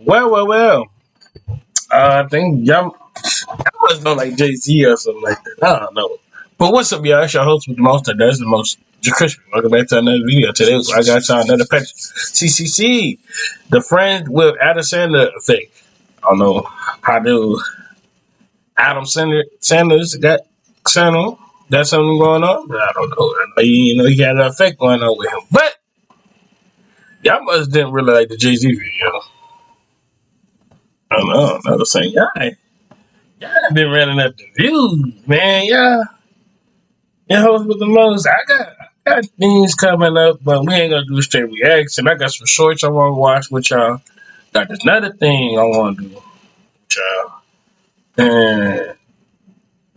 Well. I think y'all must know like Jay-Z or something like that. I don't know. But what's up, y'all? It's your host with the most, and that's the most, JerCrispy. Welcome back to another video. Today, I got y'all another picture. CCC, the friend with Adam Sandler effect. I don't know how do Sandler's got channel. Got something going on? But I don't know. I know he got an effect going on with him. But y'all must didn't really like the Jay-Z video. I don't know. I was saying, y'all been running up the views, man. Y'all host with the most. I got things coming up, but we ain't gonna do a straight reaction. I got some shorts I want to watch with y'all. Got this another thing I want to do with y'all, and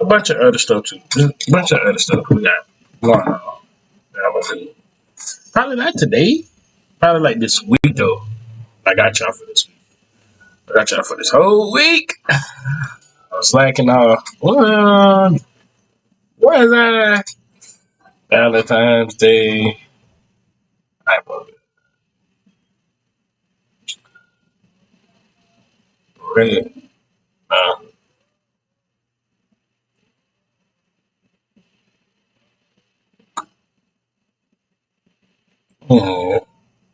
a bunch of other stuff too. Just a bunch of other stuff we got going on. That was it. Probably not today. Probably like this week though. I got y'all for this week. I got y'all for this whole week. I was slacking off. Well, where is that at? Valentine's Day. I love it. Really? Uh,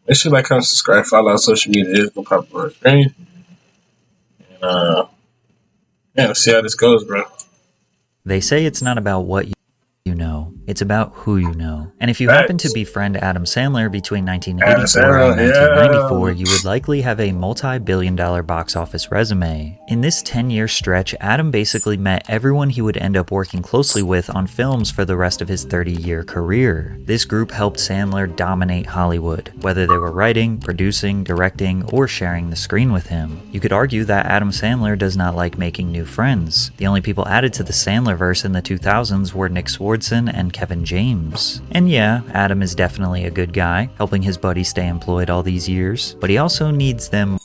Make sure like, comment, subscribe, follow on social media. It's gonna pop up on the screen. And yeah, let's see how this goes, bro. They say it's not about what you know, it's about who you know. And if you happen to befriend Adam Sandler between 1984 and 1994, you would likely have a multi-billion-dollar box office resume. In this 10-year stretch, Adam basically met everyone he would end up working closely with on films for the rest of his 30-year career. This group helped Sandler dominate Hollywood, whether they were writing, producing, directing, or sharing the screen with him. You could argue that Adam Sandler does not like making new friends. The only people added to the Sandlerverse in the 2000s were Nick Swardson and Kevin James. And yeah, Adam is definitely a good guy, helping his buddy stay employed all these years, but he also needs them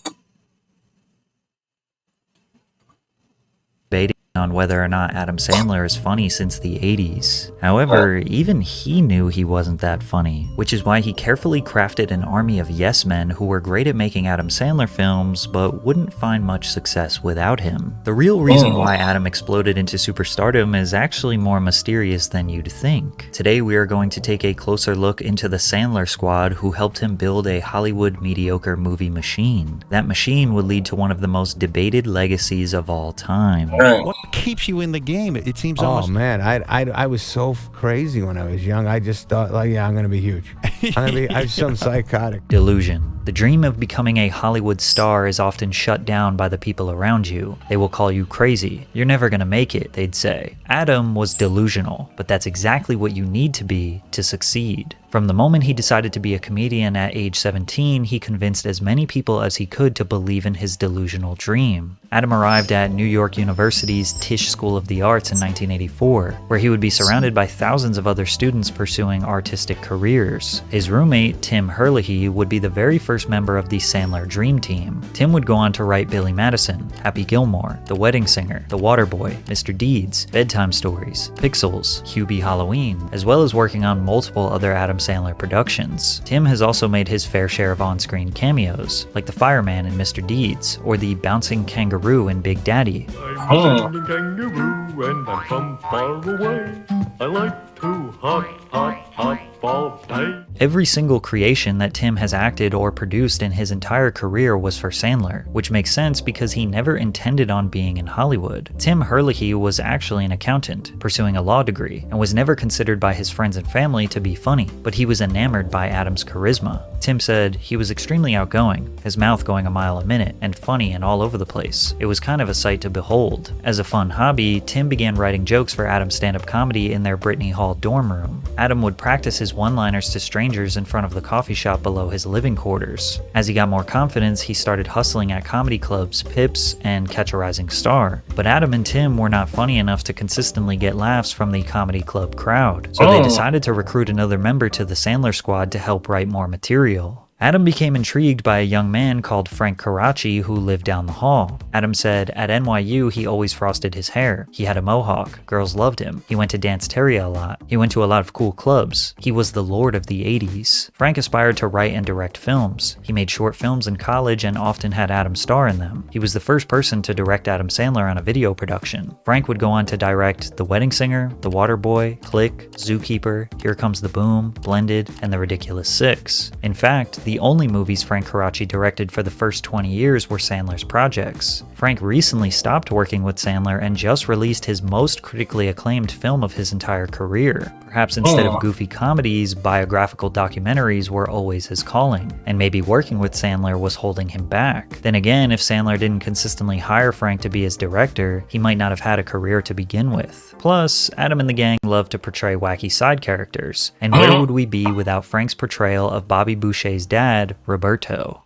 debating on whether or not Adam Sandler is funny since the 80s. However, even he knew he wasn't that funny, which is why he carefully crafted an army of yes men who were great at making Adam Sandler films, but wouldn't find much success without him. The real reason why Adam exploded into superstardom is actually more mysterious than you'd think. Today we are going to take a closer look into the Sandler squad who helped him build a Hollywood mediocre movie machine. That machine would lead to one of the most debated legacies of all time. What keeps you in the game? It seems almost... Oh man, I was so crazy when I was young. I just thought like, yeah, I'm gonna be huge. I'm some psychotic. Delusion. The dream of becoming a Hollywood star is often shut down by the people around you. They will call you crazy. You're never gonna make it, they'd say. Adam was delusional, but that's exactly what you need to be to succeed. From the moment he decided to be a comedian at age 17, he convinced as many people as he could to believe in his delusional dream. Adam arrived at New York University's Tisch School of the Arts in 1984, where he would be surrounded by thousands of other students pursuing artistic careers. His roommate, Tim Herlihy, would be the very first member of the Sandler Dream Team. Tim would go on to write Billy Madison, Happy Gilmore, The Wedding Singer, The Waterboy, Mr. Deeds, Bedtime Stories, Pixels, Hubie Halloween, as well as working on multiple other Adam Sandler productions. Tim has also made his fair share of on-screen cameos, like the fireman in Mr. Deeds, or the bouncing kangaroo in Big Daddy. I'm a kangaroo and I'm from far away. I like to hop ball play. Every single creation that Tim has acted or produced in his entire career was for Sandler, which makes sense because he never intended on being in Hollywood. Tim Herlihy was actually an accountant, pursuing a law degree, and was never considered by his friends and family to be funny, but he was enamored by Adam's charisma. Tim said he was extremely outgoing, his mouth going a mile a minute, and funny and all over the place. It was kind of a sight to behold. As a fun hobby, Tim began writing jokes for Adam's stand-up comedy in their Brittany Hall dorm room. Adam would practice his one-liners to strangers in front of the coffee shop below his living quarters. As he got more confidence, he started hustling at comedy clubs, Pips, and Catch a Rising Star. But Adam and Tim were not funny enough to consistently get laughs from the comedy club crowd, so they decided to recruit another member to the Sandler squad to help write more material. Adam became intrigued by a young man called Frank Karachi who lived down the hall. Adam said at NYU he always frosted his hair. He had a mohawk. Girls loved him. He went to Dance Terry a lot. He went to a lot of cool clubs. He was the lord of the 80s. Frank aspired to write and direct films. He made short films in college and often had Adam star in them. He was the first person to direct Adam Sandler on a video production. Frank would go on to direct The Wedding Singer, The Waterboy, Click, Zookeeper, Here Comes the Boom, Blended, and The Ridiculous Six. In fact, the only movies Frank Karachi directed for the first 20 years were Sandler's projects. Frank recently stopped working with Sandler and just released his most critically acclaimed film of his entire career. Perhaps instead of goofy comedies, biographical documentaries were always his calling, and maybe working with Sandler was holding him back. Then again, if Sandler didn't consistently hire Frank to be his director, he might not have had a career to begin with. Plus, Adam and the gang loved to portray wacky side characters, and where would we be without Frank's portrayal of Bobby Boucher's dad, Roberto?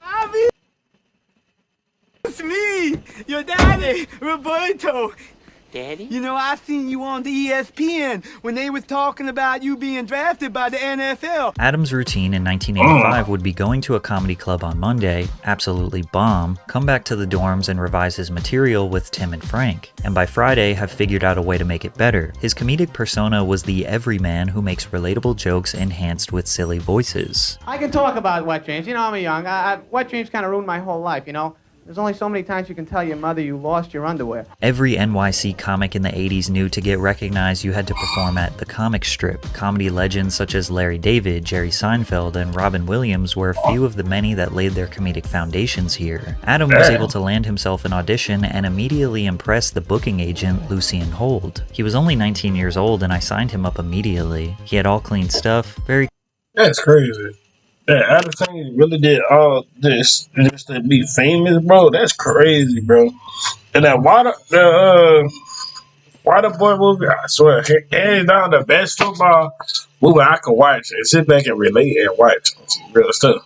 It's me, your daddy, Roberto. Daddy? You know, I seen you on the ESPN when they was talking about you being drafted by the NFL. Adam's routine in 1985 would be going to a comedy club on Monday, absolutely bomb, come back to the dorms and revise his material with Tim and Frank, and by Friday have figured out a way to make it better. His comedic persona was the everyman who makes relatable jokes enhanced with silly voices. I can talk about wet dreams. You know, I'm young. Wet dreams kind of ruined my whole life, you know? There's only so many times you can tell your mother you lost your underwear. Every NYC comic in the 80s knew to get recognized you had to perform at the comic strip. Comedy legends such as Larry David, Jerry Seinfeld, and Robin Williams were a few of the many that laid their comedic foundations here. Adam was able to land himself an audition and immediately impress the booking agent, Lucien Hold. He was only 19 years old and I signed him up immediately. He had all clean stuff, very... That's crazy. That Adam Sandler really did all this just to be famous, bro. That's crazy, bro. And that Water Boy movie, I swear, hands down the best football movie I can watch and sit back and relate and watch some real stuff.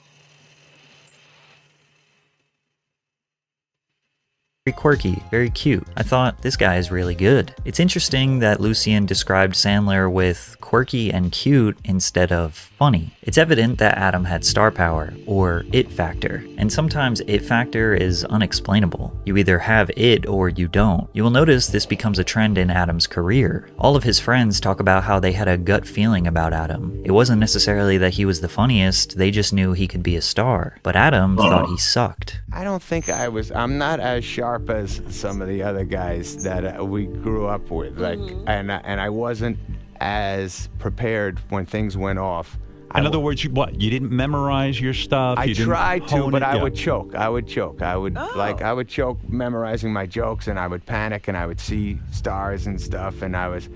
very quirky, very cute. I thought, this guy is really good. It's interesting that Lucien described Sandler with quirky and cute instead of funny. It's evident that Adam had star power, or it factor, and sometimes it factor is unexplainable. You either have it or you don't. You will notice this becomes a trend in Adam's career. All of his friends talk about how they had a gut feeling about Adam. It wasn't necessarily that he was the funniest, they just knew he could be a star. But Adam thought he sucked. I don't think I'm not as sharp as some of the other guys that we grew up with. Like, and I wasn't as prepared when things went off. In other words, you didn't memorize your stuff? I tried to, but I would Yeah. choke. I would choke. I would choke memorizing my jokes, and I would panic, and I would see stars and stuff, and I was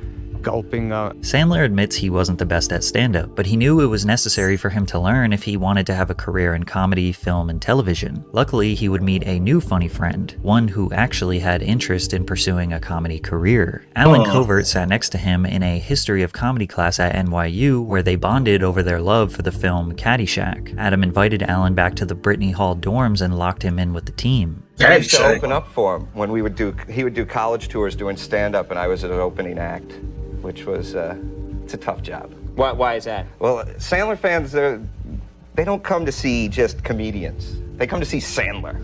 gulping up. Sandler admits he wasn't the best at stand-up, but he knew it was necessary for him to learn if he wanted to have a career in comedy, film, and television. Luckily, he would meet a new funny friend, one who actually had interest in pursuing a comedy career. Alan Covert sat next to him in a history of comedy class at NYU where they bonded over their love for the film Caddyshack. Adam invited Alan back to the Brittany Hall dorms and locked him in with the team. I used to open up for him when he would do college tours doing stand-up, and I was at an opening act, which was it's a tough job. Why is that? Well, Sandler fans, they don't come to see just comedians. They come to see Sandler.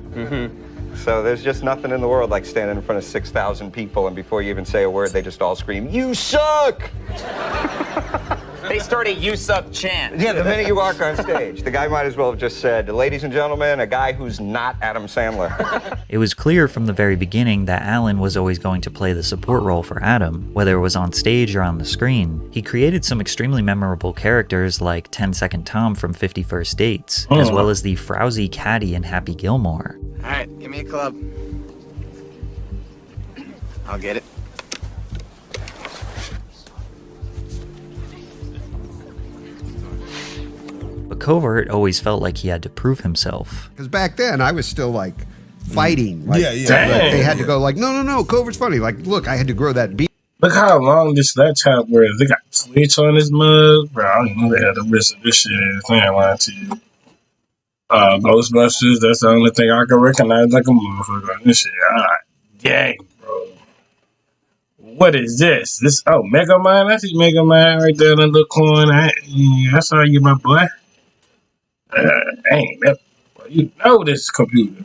So there's just nothing in the world like standing in front of 6,000 people, and before you even say a word, they just all scream, "You suck!" They start a "You Suck" chant. Yeah, the minute you walk on stage, the guy might as well have just said, "Ladies and gentlemen, a guy who's not Adam Sandler." It was clear from the very beginning that Alan was always going to play the support role for Adam, whether it was on stage or on the screen. He created some extremely memorable characters like 10-Second Tom from 50 First Dates, as well as the frowsy caddy in Happy Gilmore. All right, give me a club. I'll get it. But Covert always felt like he had to prove himself. Because back then, I was still like fighting. Like, Dang. like, they had to go like, no, Covert's funny. Like, look, I had to grow that beat. Look how long this laptop was. They got Twitch on this mug. Bro, I don't know they had the rest of this shit. I ain't lying to you. Ghostbusters, that's the only thing I can recognize like a motherfucker on this shit. Dang, bro. What is this? Mega Man? I see Mega Man right there in the little corner. I saw you, my boy. Dang, that, well, you know this computer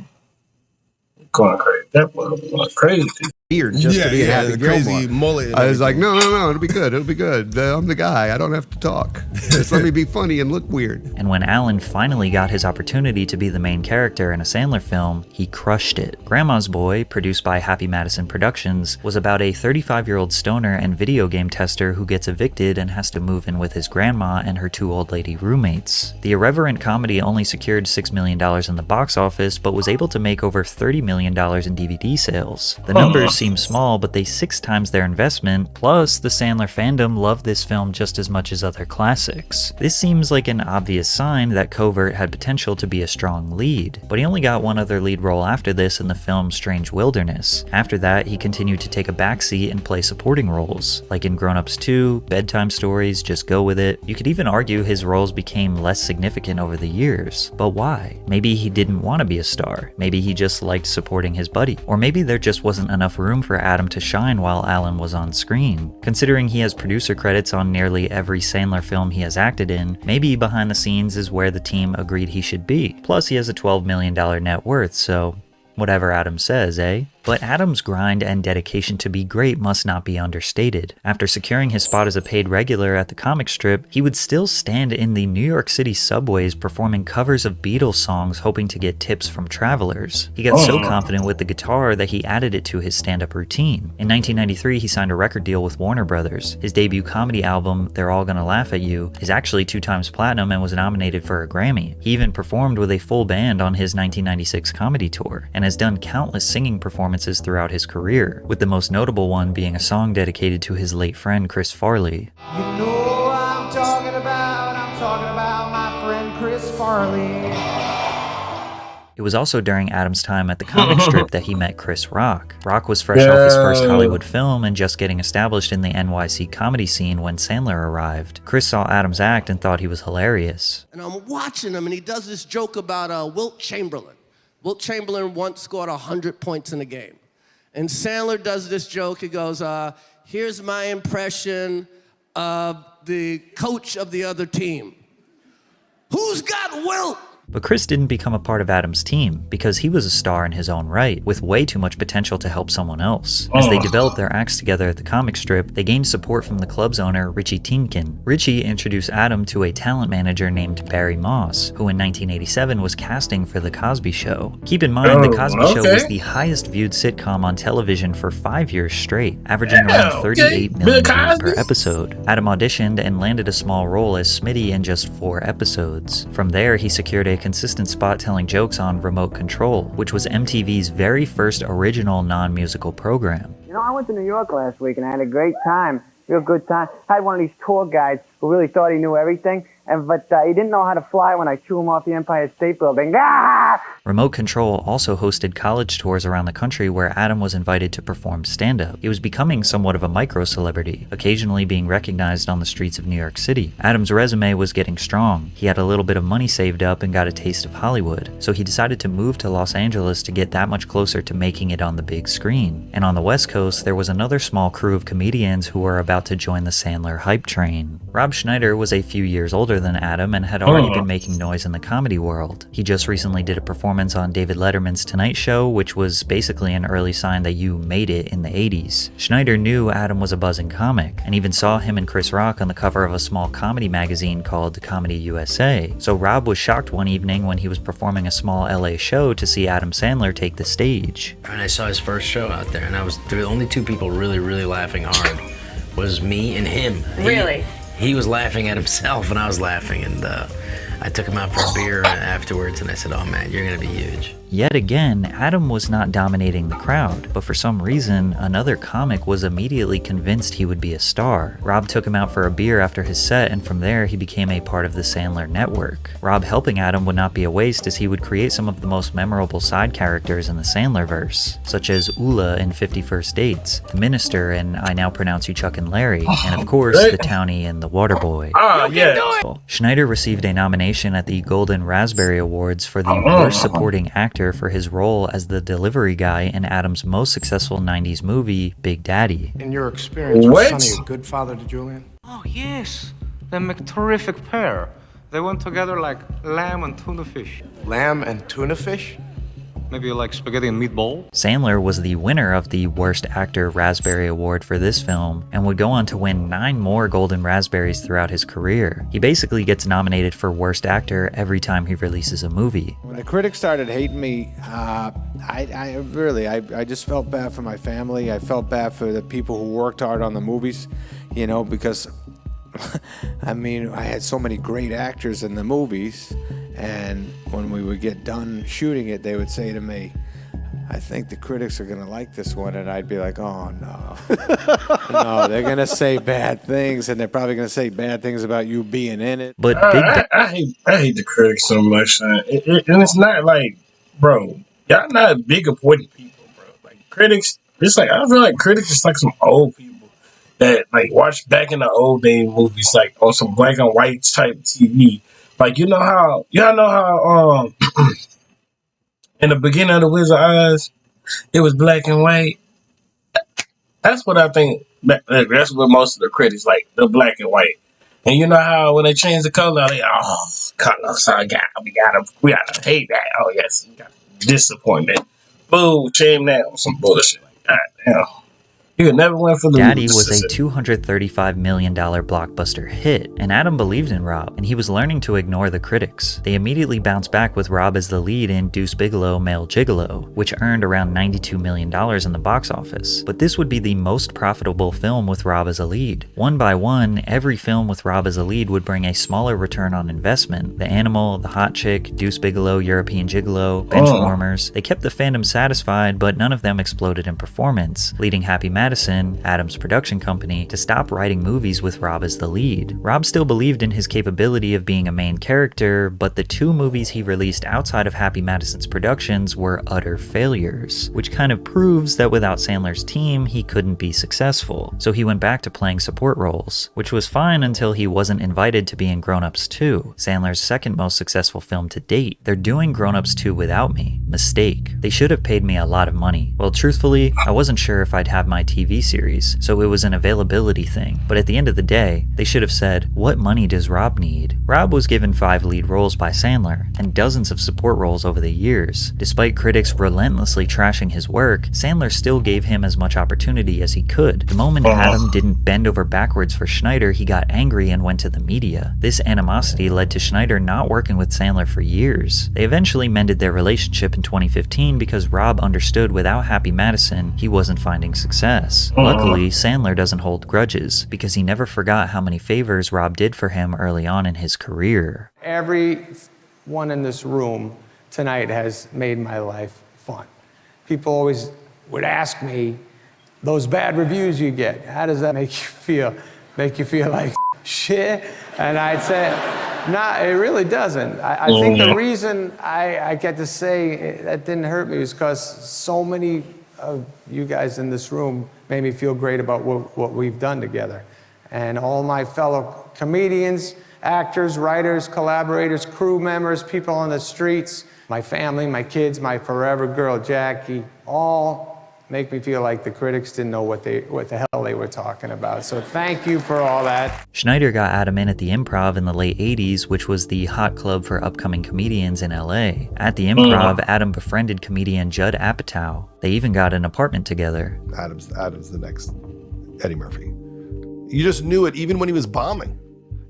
going crazy. That was going crazy. Beard just to be Happy the Gilmore. crazy mullet. and I was like, everything. no, it'll be good. It'll be good. I'm the guy. I don't have to talk. Just let me be funny and look weird. And when Alan finally got his opportunity to be the main character in a Sandler film, he crushed it. Grandma's Boy, produced by Happy Madison Productions, was about a 35-year-old stoner and video game tester who gets evicted and has to move in with his grandma and her 2 old lady roommates. The irreverent comedy only secured $6 million in the box office, but was able to make over $30 million in DVD sales. The numbers seem small, but they 6 times their investment, plus the Sandler fandom loved this film just as much as other classics. This seems like an obvious sign that Covert had potential to be a strong lead, but he only got one other lead role after this in the film Strange Wilderness. After that, he continued to take a backseat and play supporting roles, like in Grown Ups 2, Bedtime Stories, Just Go With It. You could even argue his roles became less significant over the years. But why? Maybe he didn't want to be a star. Maybe he just liked supporting his buddy. Or maybe there just wasn't enough room for Adam to shine while Alan was on screen. Considering he has producer credits on nearly every Sandler film he has acted in, maybe behind the scenes is where the team agreed he should be. Plus he has a $12 million net worth, so whatever Adam says, eh? But Adam's grind and dedication to be great must not be understated. After securing his spot as a paid regular at the comic strip, he would still stand in the New York City subways performing covers of Beatles songs hoping to get tips from travelers. He got so confident with the guitar that he added it to his stand-up routine. In 1993, he signed a record deal with Warner Brothers. His debut comedy album, They're All Gonna Laugh at You, is actually 2 times platinum and was nominated for a Grammy. He even performed with a full band on his 1996 comedy tour, and has done countless singing performances throughout his career, with the most notable one being a song dedicated to his late friend Chris Farley. You know I'm talking about my friend Chris Farley. It was also during Adam's time at the comic strip that he met Chris Rock. Rock was fresh off his first Hollywood film and just getting established in the NYC comedy scene when Sandler arrived. Chris saw Adam's act and thought he was hilarious. And I'm watching him, and he does this joke about Wilt Chamberlain. Wilt Chamberlain once scored 100 points in a game. And Sandler does this joke. He goes, here's my impression of the coach of the other team. Who's got Wilt? But Chris didn't become a part of Adam's team because he was a star in his own right, with way too much potential to help someone else. As they developed their acts together at the comic strip, they gained support from the club's owner, Richie Tienken. Richie introduced Adam to a talent manager named Barry Moss, who in 1987 was casting for The Cosby Show. Keep in mind, The Cosby Show was the highest viewed sitcom on television for 5 years straight, averaging around 38 million views per episode. Adam auditioned and landed a small role as Smitty in just 4 episodes. From there, he secured a consistent spot telling jokes on Remote Control, which was MTV's very first original non-musical program. You know, I went to New York last week and I had a great time, real good time. I had one of these tour guides who really thought he knew everything, but he didn't know how to fly when I threw him off the Empire State Building. Ah! Remote Control also hosted college tours around the country where Adam was invited to perform stand-up. He was becoming somewhat of a micro-celebrity, occasionally being recognized on the streets of New York City. Adam's resume was getting strong. He had a little bit of money saved up and got a taste of Hollywood, so he decided to move to Los Angeles to get that much closer to making it on the big screen. And on the West Coast, there was another small crew of comedians who were about to join the Sandler hype train. Rob Schneider was a few years older than Adam and had already been making noise in the comedy world. He just recently did a performance on David Letterman's Tonight Show, which was basically an early sign that you made it in the 80s. Schneider knew Adam was a buzzing comic, and even saw him and Chris Rock on the cover of a small comedy magazine called Comedy USA. So Rob was shocked one evening when he was performing a small LA show to see Adam Sandler take the stage. And I saw his first show out there, and I was the only 2 people really laughing hard was me and him. Really? He was laughing at himself, and I was laughing, and I took him out for a beer afterwards, and I said, oh man, you're gonna be huge. Yet again, Adam was not dominating the crowd, but for some reason, another comic was immediately convinced he would be a star. Rob took him out for a beer after his set, and from there he became a part of the Sandler network. Rob helping Adam would not be a waste, as he would create some of the most memorable side characters in the Sandlerverse, such as Ula in 50 First Dates, the Minister in I Now Pronounce You Chuck and Larry, and of course, the Townie in The Waterboy. Schneider received a nomination at the Golden Raspberry Awards for the Worst Supporting Actor for his role as the delivery guy in Adam's most successful 90s movie, Big Daddy. In your experience, was Sonny a good father to Julian? Oh, yes. They're a terrific pair. They went together like lamb and tuna fish. Lamb and tuna fish? Maybe like spaghetti and meatball? Sandler was the winner of the Worst Actor Raspberry Award for this film and would go on to win 9 more Golden Raspberries throughout his career. He basically gets nominated for Worst Actor every time he releases a movie. When the critics started hating me, I just felt bad for my family. I felt bad for the people who worked hard on the movies, you know, because I mean, I had so many great actors in the movies, and when we would get done shooting it, they would say to me, I think the critics are going to like this one, and I'd be like, oh, no. No, they're going to say bad things, and they're probably going to say bad things about you being in it. But I hate the critics so much, and it's not like, bro, y'all not big important people, bro. Like, critics, it's like, I feel like critics is like some old people that like watched back in the old day movies, like on some black and white type TV. Like, y'all know how in the beginning of the Wizard of Oz, it was black and white. That's what I think. That's what most of the critics like, the black and white. And you know how when they change the color, they color, so we gotta hate that. Oh yes, we got disappointment. Boo, shame that on some bullshit like that. Damn. You never went for the Daddy was a $235 million blockbuster hit, and Adam believed in Rob, and he was learning to ignore the critics. They immediately bounced back with Rob as the lead in Deuce Bigalow, Male Gigolo, which earned around $92 million in the box office. But this would be the most profitable film with Rob as a lead. One by one, every film with Rob as a lead would bring a smaller return on investment. The Animal, The Hot Chick, Deuce Bigalow, European Gigolo, Benchwarmers. They kept the fandom satisfied, but none of them exploded in performance, leading Happy Madison, Adam's production company, to stop writing movies with Rob as the lead. Rob still believed in his capability of being a main character, but the 2 movies he released outside of Happy Madison's productions were utter failures, which kind of proves that without Sandler's team, he couldn't be successful. So he went back to playing support roles, which was fine until he wasn't invited to be in Grown Ups 2, Sandler's second most successful film to date. They're doing Grown Ups 2 without me. Mistake. They should have paid me a lot of money. Well, truthfully, I wasn't sure if I'd have my TV series, so it was an availability thing. But at the end of the day, they should have said, what money does Rob need? Rob was given 5 lead roles by Sandler, and dozens of support roles over the years. Despite critics relentlessly trashing his work, Sandler still gave him as much opportunity as he could. The moment Adam didn't bend over backwards for Schneider, he got angry and went to the media. This animosity led to Schneider not working with Sandler for years. They eventually mended their relationship in 2015 because Rob understood without Happy Madison, he wasn't finding success. Luckily, Sandler doesn't hold grudges because he never forgot how many favors Rob did for him early on in his career. Everyone in this room tonight has made my life fun. People always would ask me, those bad reviews you get, how does that make you feel? Make you feel like shit? And I'd say, nah, it really doesn't. I think the reason I get to say that didn't hurt me is because so many of you guys in this room made me feel great about what we've done together. And all my fellow comedians, actors, writers, collaborators, crew members, people on the streets, my family, my kids, my forever girl, Jackie, all make me feel like the critics didn't know what the hell they were talking about. So thank you for all that. Schneider got Adam in at the Improv in the late 80s, which was the hot club for upcoming comedians in LA. At the Improv, Adam befriended comedian Judd Apatow. They even got an apartment together. Adam's the next Eddie Murphy. You just knew it even when he was bombing.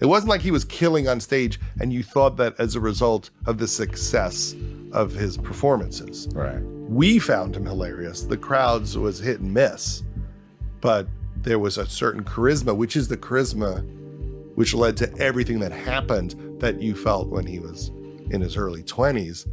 It wasn't like he was killing on stage and you thought that as a result of the success of his performances. Right. We found him hilarious. The crowds was hit and miss, but there was a certain charisma, which is the charisma which led to everything that happened that you felt when he was in his early 20s.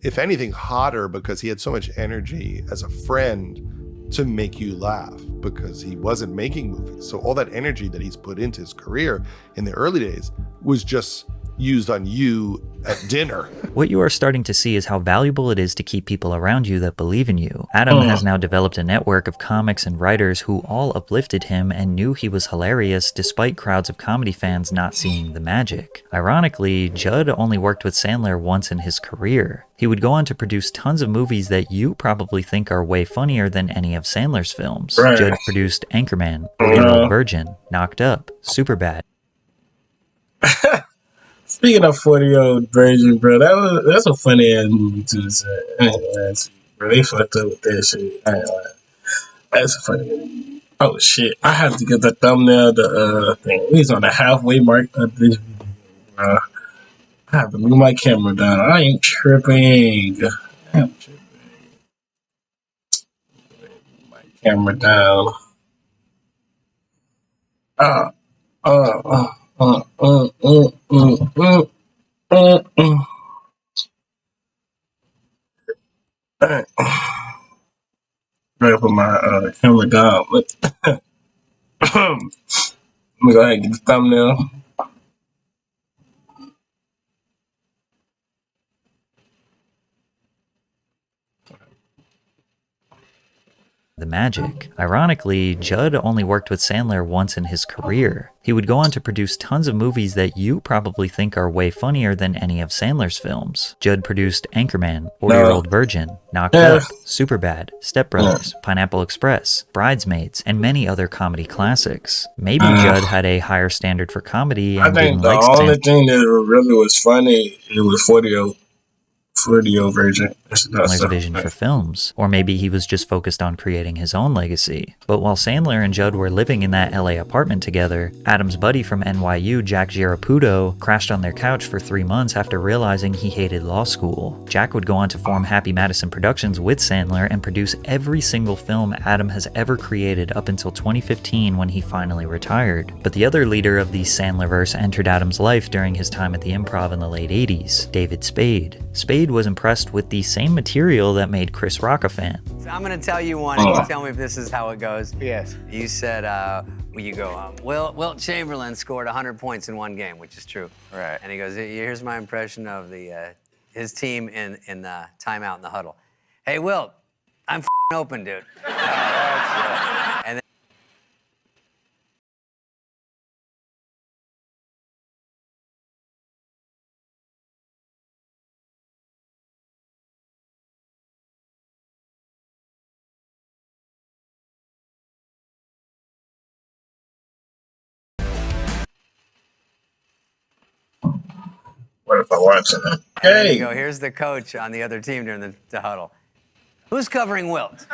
If anything, hotter because he had so much energy as a friend to make you laugh because he wasn't making movies. So all that energy that he's put into his career in the early days was just used on you at dinner. What you are starting to see is how valuable it is to keep people around you that believe in you. Adam has now developed a network of comics and writers who all uplifted him and knew he was hilarious despite crowds of comedy fans not seeing the magic. Ironically, Judd only worked with Sandler once in his career. He would go on to produce tons of movies that you probably think are way funnier than any of Sandler's films. Right. Judd produced Anchorman, 40-Year-Old Virgin, Knocked Up, Superbad. Speaking of 40-year-old virgin, bro, that's a funny ass movie too. So I ain't gonna lie to you, bro. They fucked up with that shit. I ain't gonna lie. That's a funny movie. Oh shit! I have to get the thumbnail. The thing. He's on the halfway mark of this video. I have to move my camera down. I ain't tripping. I'm tripping. My camera down. Uh, uh, uh, uh, uh, uh, uh, uh, uh, uh. Alright. Gotta put my camera down. Let me go ahead and get the thumbnail. The magic. Ironically, Judd only worked with Sandler once in his career. He would go on to produce tons of movies that you probably think are way funnier than any of Sandler's films. Judd produced Anchorman, 40-Year-Old Virgin, Knocked Up, Superbad, Step Brothers, Pineapple Express, Bridesmaids, and many other comedy classics. Maybe Judd had a higher standard for comedy and I think didn't the like only Sandler. thing that really was funny, it was 40-year-old virgin. Sandler's vision for films, or maybe he was just focused on creating his own legacy. But while Sandler and Judd were living in that LA apartment together, Adam's buddy from NYU, Jack Giaraputo, crashed on their couch for 3 months after realizing he hated law school. Jack would go on to form Happy Madison Productions with Sandler and produce every single film Adam has ever created up until 2015 when he finally retired. But the other leader of the Sandlerverse entered Adam's life during his time at the Improv in the late 80s, David Spade. Spade was impressed with the same material that made Chris Rock a fan. So I'm gonna tell you one, and you tell me if this is how it goes. Yes. You said, Wilt Chamberlain scored 100 points in one game, which is true. Right. And he goes, here's my impression of his team in the timeout in the huddle. Hey, Wilt, I'm open, dude. And then What if I watch it? and then you go, here's the coach on the other team during the huddle. Who's covering Wilt? Stay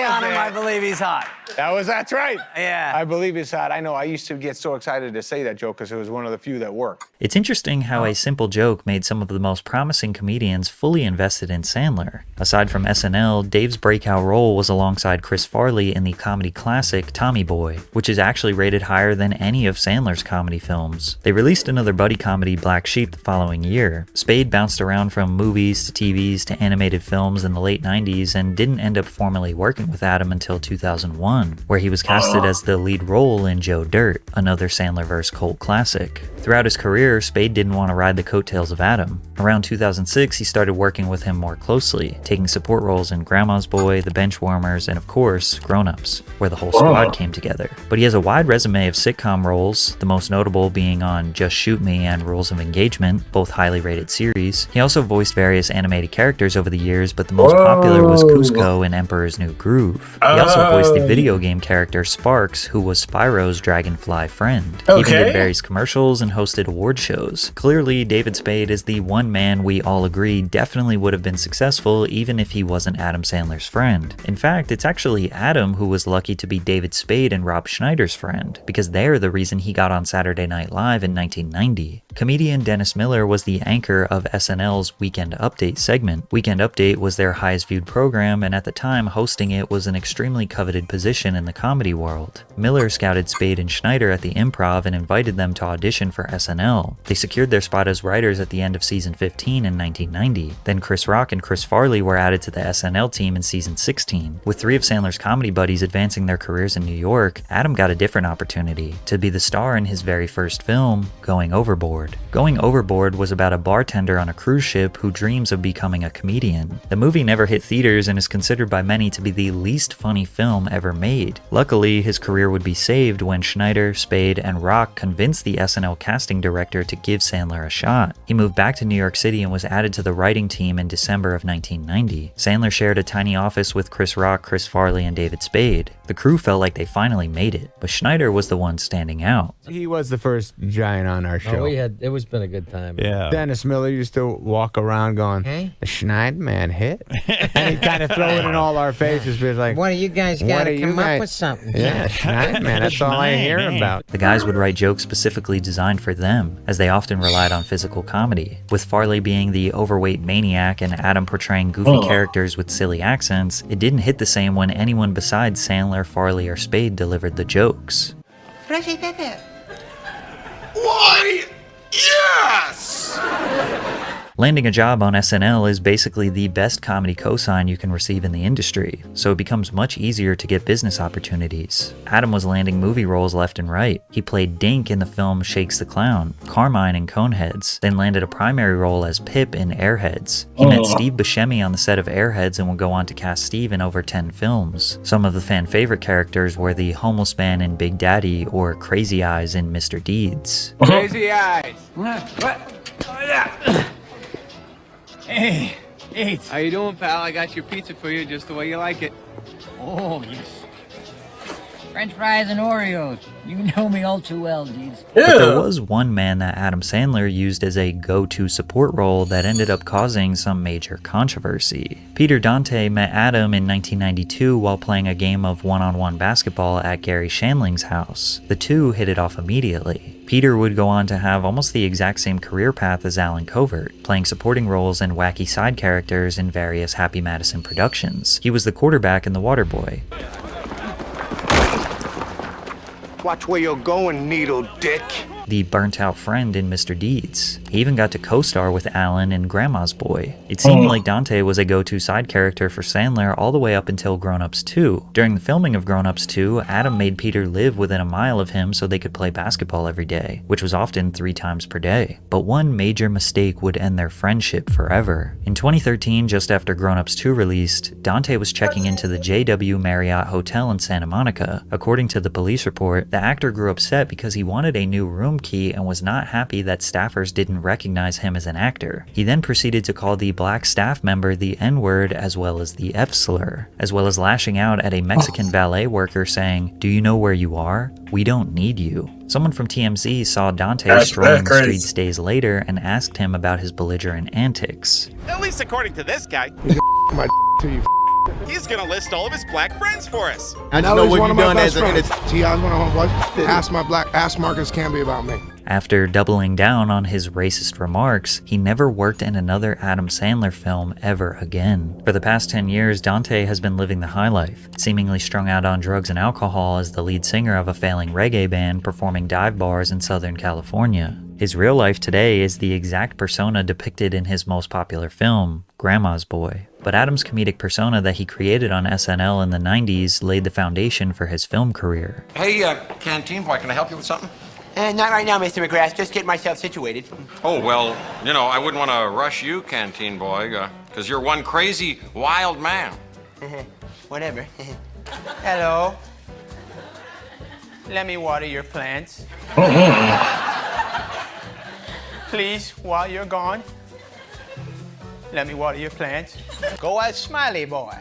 on him, I believe he's hot. That's right. Yeah. I believe he's hot. I know. I used to get so excited to say that joke because it was one of the few that worked. It's interesting how a simple joke made some of the most promising comedians fully invested in Sandler. Aside from SNL, Dave's breakout role was alongside Chris Farley in the comedy classic Tommy Boy, which is actually rated higher than any of Sandler's comedy films. They released another buddy comedy, Black Sheep, the following year. Spade bounced around from movies to TVs to animated films in the late 90s and didn't end up formally working with Adam until 2001, where he was casted as the lead role in Joe Dirt, another Sandlerverse cult classic. Throughout his career, Spade didn't want to ride the coattails of Adam. Around 2006, he started working with him more closely, taking support roles in Grandma's Boy, The Benchwarmers, and of course, Grown Ups, where the whole squad came together. But he has a wide resume of sitcom roles, the most notable being on Just Shoot Me and Rules of Engagement, both highly rated series. He also voiced various animated characters over the years, but the most popular was Cusco in Emperor's New Groove. He also voiced the video game character Sparks, who was Spyro's dragonfly friend. He even did various commercials and hosted award shows. Clearly, David Spade is the one man we all agree definitely would have been successful even if he wasn't Adam Sandler's friend. In fact, it's actually Adam who was lucky to be David Spade and Rob Schneider's friend, because they're the reason he got on Saturday Night Live in 1990. Comedian Dennis Miller was the anchor of SNL's Weekend Update segment. Weekend Update was their highest viewed program, and at the time, hosting it was an extremely coveted position in the comedy world. Miller scouted Spade and Schneider at the Improv and invited them to audition for SNL. They secured their spot as writers at the end of season 15 in 1990. Then Chris Rock and Chris Farley were added to the SNL team in season 16. With 3 of Sandler's comedy buddies advancing their careers in New York, Adam got a different opportunity to be the star in his very first film, Going Overboard. Going Overboard was about a bartender on a cruise ship who dreams of becoming a comedian. The movie never hit theaters and is considered by many to be the least funny film ever made. Luckily, his career would be saved when Schneider, Spade, and Rock convinced the SNL casting director to give Sandler a shot. He moved back to New York City and was added to the writing team in December of 1990. Sandler shared a tiny office with Chris Rock, Chris Farley, and David Spade. The crew felt like they finally made it, but Schneider was the one standing out. He was the first giant on our show. It was been a good time. Yeah. Dennis Miller used to walk around going, Hey? the Schneid man hit. And he'd kind of throw it in all our faces, be like, One of you guys got to come up with something. Yeah, Schneid man, that's all I hear about. The guys would write jokes specifically designed for them, as they often relied on physical comedy. With Farley being the overweight maniac and Adam portraying goofy characters with silly accents, it didn't hit the same when anyone besides Sandler, Farley, or Spade delivered the jokes. Freshy pepper. Why, yes! Landing a job on SNL is basically the best comedy cosign you can receive in the industry, so it becomes much easier to get business opportunities. Adam was landing movie roles left and right. He played Dink in the film Shakes the Clown, Carmine in Coneheads, then landed a primary role as Pip in Airheads. He met Steve Buscemi on the set of Airheads and would go on to cast Steve in over 10 films. Some of the fan favorite characters were the homeless man in Big Daddy or Crazy Eyes in Mr. Deeds. Crazy eyes. What? Oh, yeah. Hey, eat. How you doing, pal? I got your pizza for you just the way you like it. Oh, yes. French fries and Oreos. You know me all too well, Deeds. But there was one man that Adam Sandler used as a go-to support role that ended up causing some major controversy. Peter Dante met Adam in 1992 while playing a game of one-on-one basketball at Gary Shandling's house. The two hit it off immediately. Peter would go on to have almost the exact same career path as Alan Covert, playing supporting roles and wacky side characters in various Happy Madison productions. He was the quarterback in The Waterboy. Watch where you're going, needle dick. The burnt-out friend in Mr. Deeds. He even got to co-star with Alan in Grandma's Boy. It seemed like Dante was a go-to side character for Sandler all the way up until Grown Ups 2. During the filming of Grown Ups 2, Adam made Peter live within a mile of him so they could play basketball every day, which was often 3 times per day. But one major mistake would end their friendship forever. In 2013, just after Grown Ups 2 released, Dante was checking into the JW Marriott Hotel in Santa Monica. According to the police report, the actor grew upset because he wanted a new room key and was not happy that staffers didn't recognize him as an actor. He then proceeded to call the black staff member the N-word as well as the F-slur, as well as lashing out at a Mexican valet worker saying, "Do you know where you are? We don't need you." Someone from TMZ saw Dante strolling the streets days later and asked him about his belligerent antics. At least according to this guy. My to you. He's gonna list all of his black friends for us. I just know what you've done as a T.I.'s one of my ask Marcus Camby about me. After doubling down on his racist remarks, he never worked in another Adam Sandler film ever again. For the past 10 years, Dante has been living the high life, seemingly strung out on drugs and alcohol as the lead singer of a failing reggae band performing dive bars in Southern California. His real life today is the exact persona depicted in his most popular film, Grandma's Boy. But Adam's comedic persona that he created on SNL in the 90s laid the foundation for his film career. Hey, canteen boy, can I help you with something? Not right now, Mr. McGrath. Just get myself situated. Oh, well, you know, I wouldn't want to rush you, canteen boy, because you're one crazy, wild man. Whatever. Hello. Let me water your plants. Please, while you're gone, let me water your plants. Go as Smiley Boy.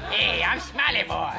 Hey, I'm Smiley Boy.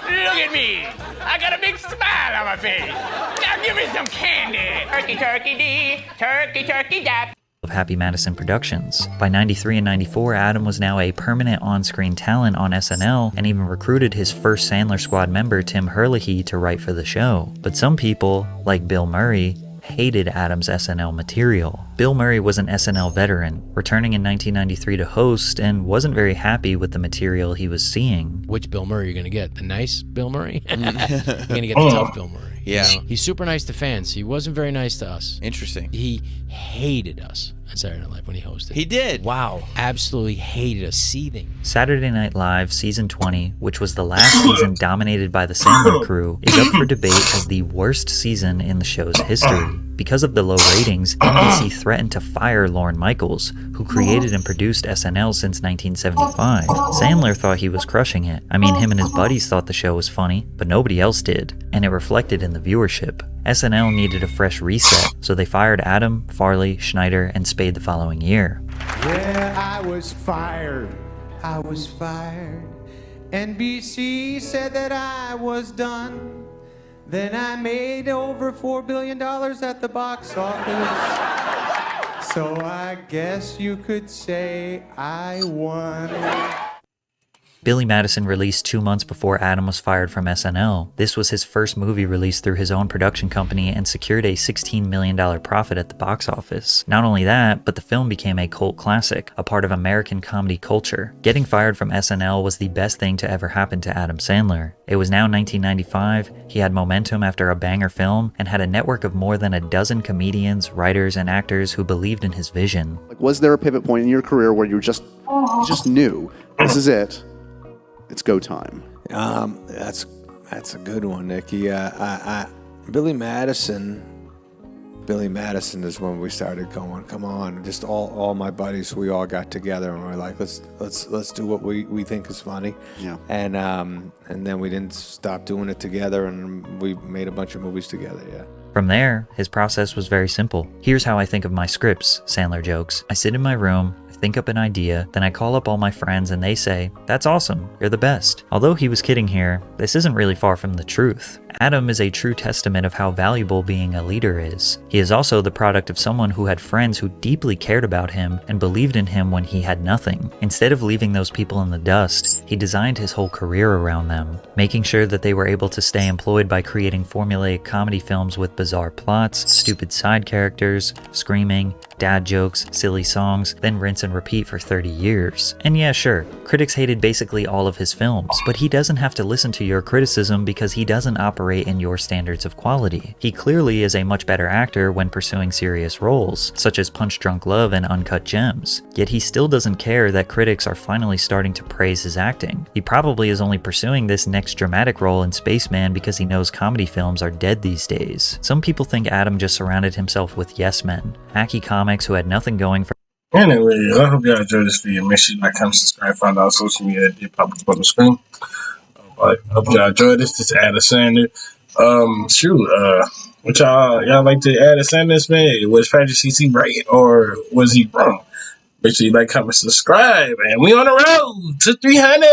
Look at me. I got a big smile on my face. Now give me some candy. Turkey, turkey, dee. Turkey, turkey, dap. Of Happy Madison Productions. By 93 and 94, Adam was now a permanent on-screen talent on SNL and even recruited his first Sandler Squad member, Tim Herlihy, to write for the show. But some people, like Bill Murray, hated Adam's SNL material. Bill Murray was an SNL veteran, returning in 1993 to host, and wasn't very happy with the material he was seeing. Which Bill Murray are you going to get? The nice Bill Murray? You're going to get the tough Bill Murray. Yeah. You know? He's super nice to fans. He wasn't very nice to us. Interesting. He hated us on Saturday Night Live when he hosted. He did? Wow. Absolutely hated us, seething. Saturday Night Live Season 20, which was the last season dominated by the Sandler crew, is up for debate as the worst season in the show's history. Because of the low ratings, NBC threatened to fire Lorne Michaels, who created and produced SNL since 1975. Sandler thought he was crushing it. I mean, him and his buddies thought the show was funny, but nobody else did, and it reflected in the viewership. SNL needed a fresh reset, so they fired Adam, Farley, Schneider, and Spade the following year. Yeah, I was fired. I was fired. NBC said that I was done. Then I made over $4 billion at the box office. So I guess you could say I won. Billy Madison released 2 months before Adam was fired from SNL. This was his first movie released through his own production company and secured a $16 million profit at the box office. Not only that, but the film became a cult classic, a part of American comedy culture. Getting fired from SNL was the best thing to ever happen to Adam Sandler. It was now 1995, he had momentum after a banger film, and had a network of more than a dozen comedians, writers, and actors who believed in his vision. Like, was there a pivot point in your career where you just knew, this is it? It's go time. That's a good one, Nicky. Billy Madison is when we started going, come on, just all my buddies, we all got together and we're like, let's do what we think is funny. Yeah. And then we didn't stop doing it together, and we made a bunch of movies together, yeah. From there, his process was very simple. Here's how I think of my scripts, Sandler jokes. I sit in my room, think up an idea, then I call up all my friends and they say, that's awesome, you're the best. Although he was kidding here, this isn't really far from the truth. Adam is a true testament of how valuable being a leader is. He is also the product of someone who had friends who deeply cared about him and believed in him when he had nothing. Instead of leaving those people in the dust, he designed his whole career around them, making sure that they were able to stay employed by creating formulaic comedy films with bizarre plots, stupid side characters, screaming, dad jokes, silly songs, then rinse and repeat for 30 years. And yeah, sure, critics hated basically all of his films, but he doesn't have to listen to your criticism because he doesn't operate in your standards of quality. He clearly is a much better actor when pursuing serious roles, such as Punch Drunk Love and Uncut Gems, yet he still doesn't care that critics are finally starting to praise his acting. He probably is only pursuing this next dramatic role in Spaceman because he knows comedy films are dead these days. Some people think Adam just surrounded himself with yes men, hacky comics who had nothing going for. Anyway, I hope y'all enjoyed this video. Make sure you like, comment, subscribe, find out social media that did pop up on the screen. I hope y'all enjoyed this. This is Adam Sandler. What y'all like to Adam Sandler, man? Was Patrick CC right or was he wrong? Make sure you like, comment, subscribe, and we on the road to 300.